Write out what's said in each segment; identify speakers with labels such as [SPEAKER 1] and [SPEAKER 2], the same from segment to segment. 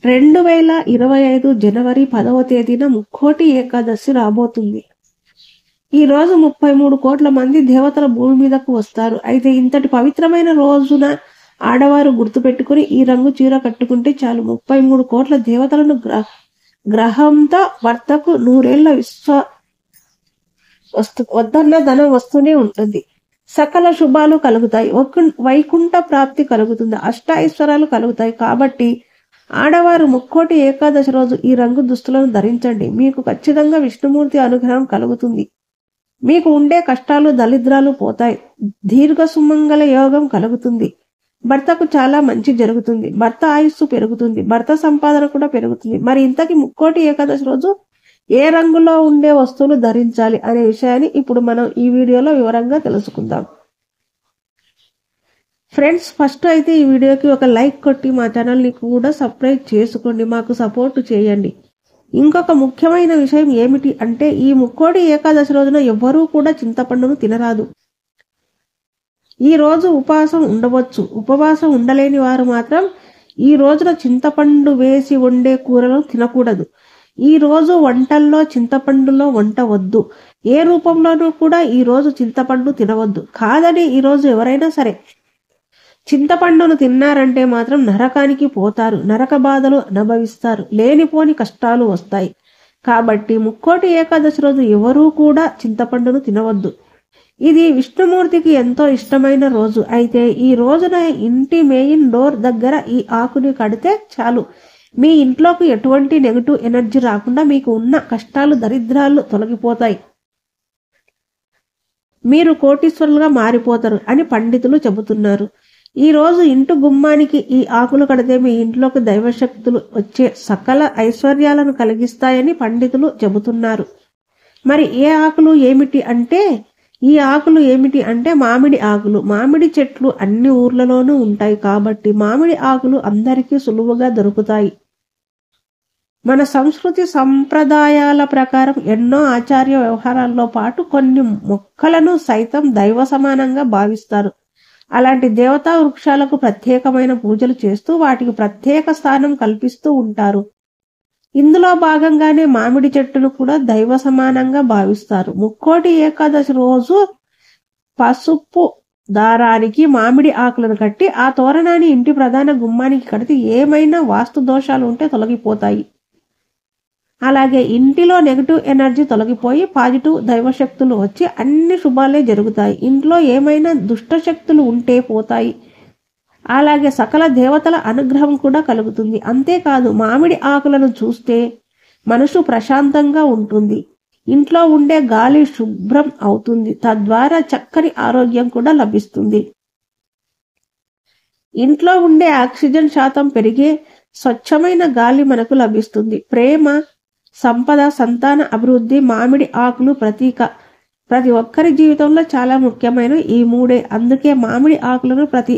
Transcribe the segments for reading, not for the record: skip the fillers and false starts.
[SPEAKER 1] 2025 జనవరి 10వ తేదీన ముక్కోటి ఏకాదశి రాబోతుంది. ఈ రోజు 33 కోట్ల మంది దేవతల భూమి మీదకు వస్తారు. అయితే ఇంతటి పవిత్రమైన రోజున ఆడవారు గుర్తుపెట్టుకుని ఈ రంగు చీర కట్టుకుంటే చాలు 33 కోట్ల దేవతలను గ్రహంతో భర్తకు 100 ఏళ్ల వద్దన్న ధనం వస్తూనే ఉంటుంది. సకల శుభాలు కలుగుతాయి. వైకుంఠ ప్రాప్తి కలుగుతుంది. అష్టైశ్వర్యాలు కలుగుతాయి. కాబట్టి ఆడవారు ముక్కోటి ఏకాదశి రోజు ఈ రంగు దుస్తులను ధరించండి. మీకు ఖచ్చితంగా విష్ణుమూర్తి అనుగ్రహం కలుగుతుంది. మీకు ఉండే కష్టాలు దరిద్రాలు పోతాయి. దీర్ఘ సుమంగళ యోగం కలుగుతుంది. భర్తకు చాలా మంచి జరుగుతుంది. భర్త ఆయుస్సు పెరుగుతుంది. భర్త సంపాదన కూడా పెరుగుతుంది. మరి ఇంతకీ ముక్కోటి ఏకాదశి రోజు ఏ రంగులో ఉండే వస్తువులు ధరించాలి అనే విషయాన్ని ఇప్పుడు మనం ఈ వీడియోలో వివరంగా తెలుసుకుందాం. ఫ్రెండ్స్, ఫస్ట్ అయితే ఈ వీడియోకి ఒక లైక్ కొట్టి మా ఛానల్ని కూడా సబ్స్క్రైబ్ చేసుకోండి. మాకు సపోర్ట్ చేయండి. ఇంకొక ముఖ్యమైన విషయం ఏమిటి అంటే ఈ ముక్కోటి ఏకాదశి రోజున ఎవ్వరూ కూడా చింతపండును తినరాదు. ఈ రోజు ఉపవాసం ఉండవచ్చు. ఉపవాసం ఉండలేని వారు మాత్రం ఈ రోజున చింతపండు వేసి వండే కూరలను తినకూడదు. ఈ రోజు వంటల్లో చింతపండులో వంట వద్దు. ఏ రూపంలోనూ కూడా ఈ రోజు చింతపండు తినవద్దు. కాదని ఈ రోజు ఎవరైనా సరే చింతపండును తిన్నారంటే మాత్రం నరకానికి పోతారు. నరక బాధలు అనుభవిస్తారు. లేనిపోని కష్టాలు వస్తాయి. కాబట్టి ముక్కోటి ఏకాదశి రోజు ఎవరూ కూడా చింతపండును తినవద్దు. ఇది విష్ణుమూర్తికి ఎంతో ఇష్టమైన రోజు. అయితే ఈ రోజున ఇంటి మెయిన్ డోర్ దగ్గర ఈ ఆకుని కడితే చాలు. మీ ఇంట్లోకి ఎటువంటి నెగటివ్ ఎనర్జీ రాకుండా మీకు ఉన్న కష్టాలు దరిద్రాలు తొలగిపోతాయి. మీరు కోటీశ్వరులుగా మారిపోతారు అని పండితులు చెబుతున్నారు. ఈ రోజు ఇంటి గుమ్మానికి ఈ ఆకులు కడితే మీ ఇంట్లోకి దైవశక్తులు వచ్చే సకల ఐశ్వర్యాలను కలిగిస్తాయని పండితులు చెబుతున్నారు. మరి ఈ ఆకులు ఏమిటి అంటే మామిడి ఆకులు. మామిడి చెట్లు అన్ని ఊర్లలోనూ ఉంటాయి. కాబట్టి మామిడి ఆకులు అందరికీ సులువుగా దొరుకుతాయి. మన సంస్కృతి సంప్రదాయాల ప్రకారం ఎన్నో ఆచార్య వ్యవహారాల్లో పాటు కొన్ని మొక్కలను సైతం దైవ సమానంగా భావిస్తారు. అలాంటి దేవతా వృక్షాలకు ప్రత్యేకమైన పూజలు చేస్తూ వాటికి ప్రత్యేక స్థానం కల్పిస్తూ ఉంటారు. ఇందులో భాగంగానే మామిడి చెట్టును కూడా దైవ సమానంగా భావిస్తారు. ముక్కోటి ఏకాదశి రోజు పసుపు దారానికి మామిడి ఆకులను కట్టి ఆ తోరణాన్ని ఇంటి ప్రధాన గుమ్మానికి కడితే ఏమైనా వాస్తు దోషాలు ఉంటే తొలగిపోతాయి. అలాగే ఇంటిలో నెగటివ్ ఎనర్జీ తొలగిపోయి పాజిటివ్ దైవశక్తులు వచ్చి అన్ని శుభాలే జరుగుతాయి. ఇంట్లో ఏమైనా దుష్ట శక్తులు ఉంటే పోతాయి. అలాగే సకల దేవతల అనుగ్రహం కూడా కలుగుతుంది. అంతేకాదు మామిడి ఆకులను చూస్తే మనసు ప్రశాంతంగా ఉంటుంది. ఇంట్లో ఉండే గాలి శుభ్రం అవుతుంది. తద్వారా చక్కని ఆరోగ్యం కూడా లభిస్తుంది. ఇంట్లో ఉండే ఆక్సిజన్ శాతం పెరిగే స్వచ్ఛమైన గాలి మనకు లభిస్తుంది. ప్రేమ, సంపద, సంతాన అభివృద్ధి మామిడి ఆకులు ప్రతీక. ప్రతి ఒక్కరి జీవితంలో చాలా ముఖ్యమైన ఈ మూడే. అందుకే మామిడి ఆకులను ప్రతి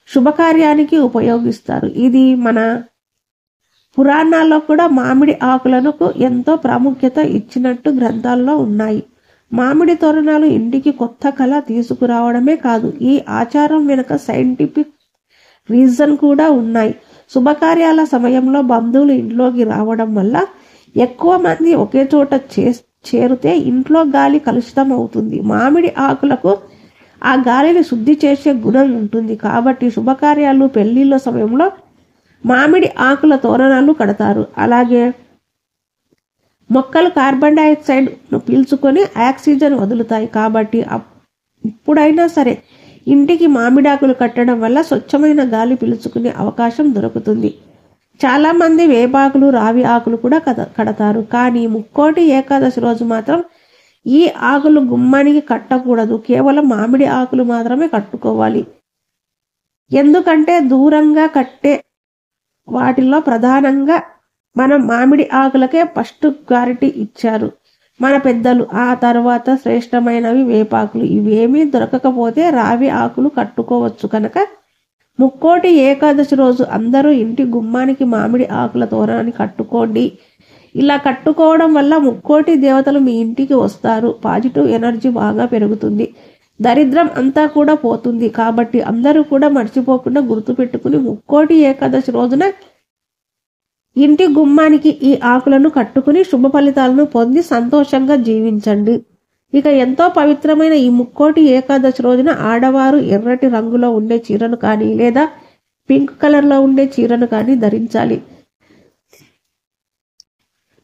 [SPEAKER 1] శుభకార్యానికి ఉపయోగిస్తారు. ఇది మన పురాణాల్లో కూడా మామిడి ఆకులకు ఎంతో ప్రాముఖ్యత ఇచ్చినట్టు గ్రంథాల్లో ఉన్నాయి. మామిడి తోరణాలు ఇంటికి కొత్త కళ తీసుకురావడమే కాదు, ఈ ఆచారం వెనుక సైంటిఫిక్ రీజన్ కూడా ఉన్నాయి. శుభకార్యాల సమయంలో బంధువులు ఇంట్లోకి రావడం వల్ల ఎక్కువ మంది ఒకే చోట చేరితే ఇంట్లో గాలి కలుషితం అవుతుంది. మామిడి ఆకులకు ఆ గాలిని శుద్ధి చేసే గుణం ఉంటుంది. కాబట్టి శుభకార్యాలు, పెళ్లిళ్ళ సమయంలో మామిడి ఆకుల తోరణాలు కడతారు. అలాగే మొక్కలు కార్బన్ డైఆక్సైడ్ పీల్చుకొని ఆక్సిజన్ వదులుతాయి. కాబట్టి ఇప్పుడైనా సరే ఇంటికి మామిడాకులు కట్టడం వల్ల స్వచ్ఛమైన గాలి పీల్చుకునే అవకాశం దొరుకుతుంది. చాలా మంది వేపాకులు, రావి ఆకులు కూడా కడతారు. కానీ ముక్కోటి ఏకాదశి రోజు మాత్రం ఈ ఆకులు గుమ్మానికి కట్టకూడదు. కేవలం మామిడి ఆకులు మాత్రమే కట్టుకోవాలి. ఎందుకంటే దూరంగా కట్టే వాటిల్లో ప్రధానంగా మనం మామిడి ఆకులకే ఫస్ట్ ప్రయారిటీ ఇచ్చారు మన పెద్దలు. ఆ తర్వాత శ్రేష్టమైనవి వేపాకులు. ఇవేమీ దొరకకపోతే రావి ఆకులు కట్టుకోవచ్చు. కనుక ముక్కోటి ఏకాదశి రోజు అందరూ ఇంటి గుమ్మానికి మామిడి ఆకుల తోరణాన్ని కట్టుకోండి. ఇలా కట్టుకోవడం వల్ల ముక్కోటి దేవతలు మీ ఇంటికి వస్తారు. పాజిటివ్ ఎనర్జీ బాగా పెరుగుతుంది. దరిద్రం అంతా కూడా పోతుంది. కాబట్టి అందరూ కూడా మర్చిపోకుండా గుర్తుపెట్టుకుని ముక్కోటి ఏకాదశి రోజున ఇంటి గుమ్మానికి ఈ ఆకులను కట్టుకుని శుభ ఫలితాలను పొంది సంతోషంగా జీవించండి. ఇక ఎంతో పవిత్రమైన ఈ ముక్కోటి ఏకాదశి రోజున ఆడవారు ఎర్రటి రంగులో ఉండే చీరను కానీ లేదా పింక్ కలర్లో ఉండే చీరను కానీ ధరించాలి.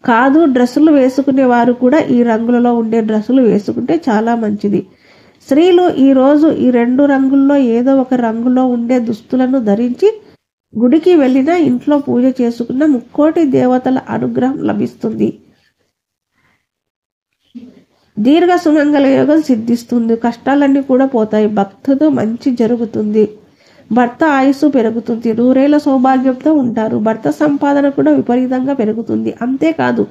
[SPEAKER 1] కాదు, డ్రెస్సులు వేసుకునే వారు కూడా ఈ రంగులలో ఉండే డ్రెస్సులు వేసుకుంటే చాలా మంచిది. స్త్రీలు ఈ రోజు ఈ 2 రంగుల్లో ఏదో ఒక రంగులో ఉండే దుస్తులను ధరించి గుడికి వెళ్ళినా ఇంట్లో పూజ చేసుకున్న ముక్కోటి దేవతల అనుగ్రహం లభిస్తుంది. దీర్ఘ సుమంగళ యోగం సిద్ధిస్తుంది. కష్టాలన్నీ కూడా పోతాయి. భక్తుతో మంచి జరుగుతుంది. భర్త ఆయుస్సు పెరుగుతుంది. 100 ఏళ్ల సౌభాగ్యంతో ఉంటారు. భర్త సంపాదన కూడా విపరీతంగా పెరుగుతుంది. అంతేకాదు,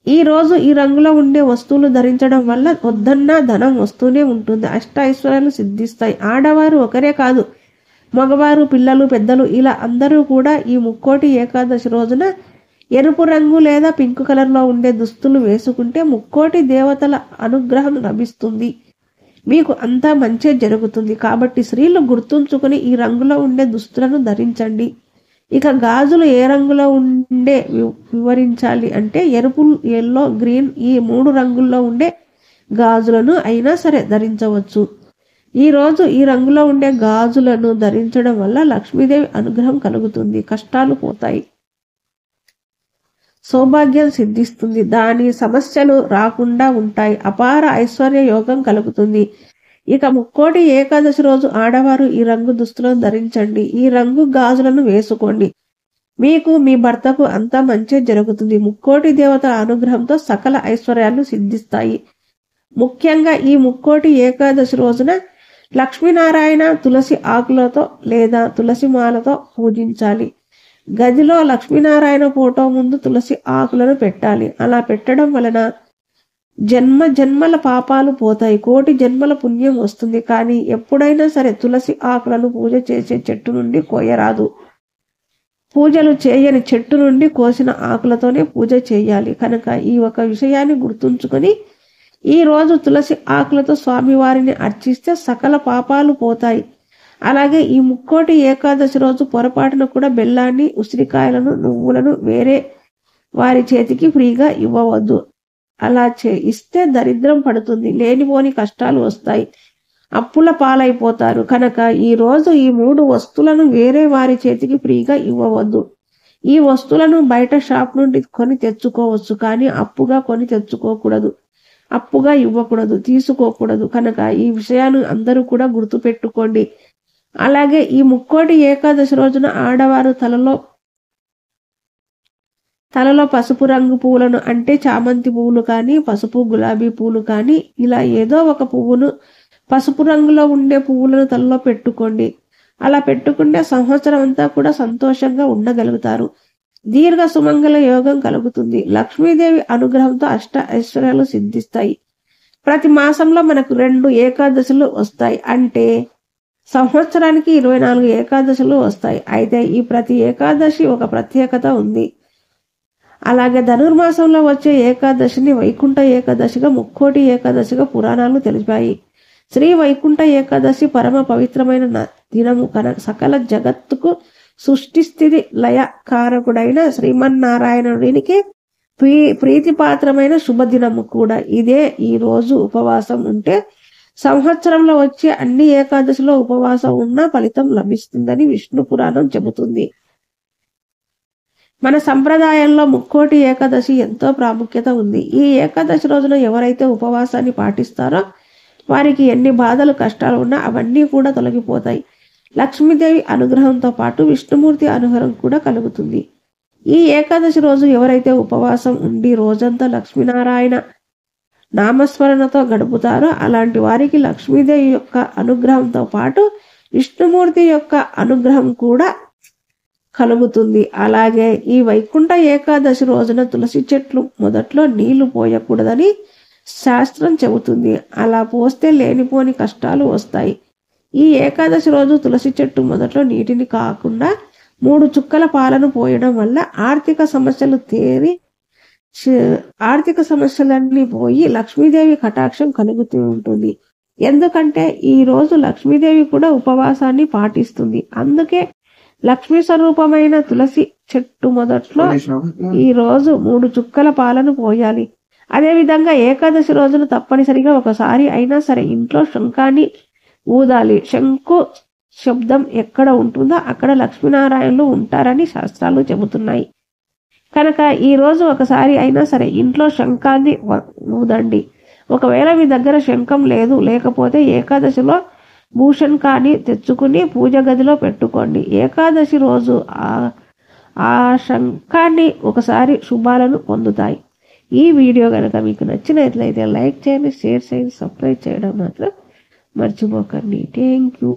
[SPEAKER 1] ఈ రోజు ఈ రంగులో ఉండే వస్తువులు ధరించడం వల్ల వద్దన్నా ధనం వస్తూనే ఉంటుంది. అష్ట ఐశ్వర్యాలు సిద్ధిస్తాయి. ఆడవారు ఒకరే కాదు, మగవారు, పిల్లలు, పెద్దలు ఇలా అందరూ కూడా ఈ ముక్కోటి ఏకాదశి రోజున ఎరుపు రంగు లేదా పింక్ కలర్లో ఉండే దుస్తులు వేసుకుంటే ముక్కోటి దేవతల అనుగ్రహం లభిస్తుంది. మీకు అంతా మంచి జరుగుతుంది. కాబట్టి స్త్రీలు గుర్తుంచుకుని ఈ రంగులో ఉండే దుస్తులను ధరించండి. ఇక గాజులు ఏ రంగులో ఉండే వివరించాలి అంటే ఎరుపు, ఎల్లో, గ్రీన్ ఈ 3 రంగుల్లో ఉండే గాజులను అయినా సరే ధరించవచ్చు. ఈ రోజు ఈ రంగులో ఉండే గాజులను ధరించడం వల్ల లక్ష్మీదేవి అనుగ్రహం కలుగుతుంది. కష్టాలు పోతాయి. సౌభాగ్యం సిద్ధిస్తుంది. దాని సమస్యలు రాకుండా ఉంటాయి. అపార ఐశ్వర్య యోగం కలుగుతుంది. ఇక ముక్కోటి ఏకాదశి రోజు ఆడవారు ఈ రంగు దుస్తులను ధరించండి. ఈ రంగు గాజులను వేసుకోండి. మీకు, మీ భర్తకు అంతా మంచి జరుగుతుంది. ముక్కోటి దేవతల అనుగ్రహంతో సకల ఐశ్వర్యాలు సిద్ధిస్తాయి. ముఖ్యంగా ఈ ముక్కోటి ఏకాదశి రోజున లక్ష్మీనారాయణ తులసి ఆకులతో లేదా తులసి మాలతో పూజించాలి. గదిలో లక్ష్మీనారాయణ ఫోటో ముందు తులసి ఆకులను పెట్టాలి. అలా పెట్టడం వలన జన్మల పాపాలు పోతాయి. కోటి జన్మల పుణ్యం వస్తుంది. కానీ ఎప్పుడైనా సరే తులసి ఆకులను పూజ చేసే చెట్టు నుండి కోయరాదు. పూజలు చేయని చెట్టు నుండి కోసిన ఆకులతోనే పూజ చేయాలి. కనుక ఈ ఒక విషయాన్ని గుర్తుంచుకొని ఈ రోజు తులసి ఆకులతో స్వామివారిని అర్చిస్తే సకల పాపాలు పోతాయి. అలాగే ఈ ముక్కోటి ఏకాదశి రోజు పొరపాటున కూడా బెల్లాన్ని, ఉసిరికాయలను, నువ్వులను వేరే వారి చేతికి ఫ్రీగా ఇవ్వవద్దు. అలా ఇస్తే దరిద్రం పడుతుంది. లేనిపోని కష్టాలు వస్తాయి. అప్పుల పాలైపోతారు. కనుక ఈ రోజు ఈ 3 వస్తువులను వేరే వారి చేతికి ఫ్రీగా ఇవ్వవద్దు. ఈ వస్తువులను బయట షాప్ నుండి కొని తెచ్చుకోవచ్చు. కానీ అప్పుగా కొని తెచ్చుకోకూడదు. అప్పుగా ఇవ్వకూడదు, తీసుకోకూడదు. కనుక ఈ విషయాలు అందరూ కూడా గుర్తుపెట్టుకోండి. అలాగే ఈ ముక్కోటి ఏకాదశి రోజున ఆడవారు తలలో పసుపు రంగు పువ్వులను అంటే చామంతి పువ్వులు కానీ, పసుపు గులాబీ పువ్వులు కానీ ఇలా ఏదో ఒక పువ్వును పసుపు రంగులో ఉండే పువ్వులను తలలో పెట్టుకోండి. అలా పెట్టుకుంటే సంవత్సరం అంతా కూడా సంతోషంగా ఉండగలుగుతారు. దీర్ఘ సుమంగళ యోగం కలుగుతుంది. లక్ష్మీదేవి అనుగ్రహంతో అష్ట ఐశ్వర్యాలు సిద్ధిస్తాయి. ప్రతి మాసంలో మనకు 2 ఏకాదశులు వస్తాయి. అంటే సంవత్సరానికి 24 ఏకాదశులు వస్తాయి. అయితే ఈ ప్రతి ఏకాదశి ఒక ప్రత్యేకత ఉంది. అలాగే ధనుర్మాసంలో వచ్చే ఏకాదశిని వైకుంఠ ఏకాదశిగా, ముక్కోటి ఏకాదశిగా పురాణాలు తెలిపాయి. శ్రీ వైకుంఠ ఏకాదశి పరమ పవిత్రమైన దినము. సకల జగత్తుకు సృష్టి స్థితి లయ కారకుడైన శ్రీమన్నారాయణుడికి ప్రీతిపాత్రమైన శుభదినము కూడా. ఇదే ఈ రోజు ఉపవాసం ఉంటే సంవత్సరంలో వచ్చే అన్ని ఏకాదశిలో ఉపవాసం ఉన్న ఫలితం లభిస్తుందని విష్ణు పురాణం చెబుతుంది. మన సంప్రదాయంలో ముక్కోటి ఏకాదశి ఎంతో ప్రాముఖ్యత ఉంది. ఈ ఏకాదశి రోజున ఎవరైతే ఉపవాసాన్ని పాటిస్తారో వారికి ఎన్ని బాధలు, కష్టాలు ఉన్నా అవన్నీ కూడా తొలగిపోతాయి. లక్ష్మీదేవి అనుగ్రహంతో పాటు విష్ణుమూర్తి అనుగ్రహం కూడా కలుగుతుంది. ఈ ఏకాదశి రోజు ఎవరైతే ఉపవాసం ఉండి రోజంతా లక్ష్మీనారాయణ నామస్మరణతో గడుపుతారో అలాంటి వారికి లక్ష్మీదేవి యొక్క అనుగ్రహంతో పాటు విష్ణుమూర్తి యొక్క అనుగ్రహం కూడా కలుగుతుంది. అలాగే ఈ వైకుంఠ ఏకాదశి రోజున తులసి చెట్లు మొదట్లో నీళ్లు పోయకూడదని శాస్త్రం చెబుతుంది. అలా పోస్తే లేనిపోని కష్టాలు వస్తాయి. ఈ ఏకాదశి రోజు తులసి చెట్టు మొదట్లో నీటిని కాకుండా 3 చుక్కల పాలను పోయడం వల్ల ఆర్థిక సమస్యలన్నీ పోయి లక్ష్మీదేవి కటాక్షం కలుగుతూ ఉంటుంది. ఎందుకంటే ఈ రోజు లక్ష్మీదేవి కూడా ఉపవాసాన్ని పాటిస్తుంది. అందుకే లక్ష్మీ స్వరూపమైన తులసి చెట్టు మొదట్లో ఈ రోజు 3 చుక్కల పాలను పోయాలి. అదేవిధంగా ఏకాదశి రోజున తప్పనిసరిగా ఒకసారి అయినా సరే ఇంట్లో శంఖాన్ని ఊదాలి. శంకు శబ్దం ఎక్కడ ఉంటుందో అక్కడ లక్ష్మీనారాయణులు ఉంటారని శాస్త్రాలు చెబుతున్నాయి. కనుక ఈ రోజు ఒకసారి అయినా సరే ఇంట్లో శంఖాన్ని ఊదండి. ఒకవేళ మీ దగ్గర శంఖం లేకపోతే ఏకాదశిలో భూషణ్కాన్ని తెచ్చుకుని పూజ గదిలో పెట్టుకోండి. ఏకాదశి రోజు ఆ శంఖాన్ని ఒకసారి శుభాలను పొందుతాయి. ఈ వీడియో కనుక మీకు నచ్చినట్లయితే లైక్ చేయండి, షేర్ చేయండి, సబ్స్క్రైబ్ చేయడం మాత్రం మర్చిపోకండి. Thank you.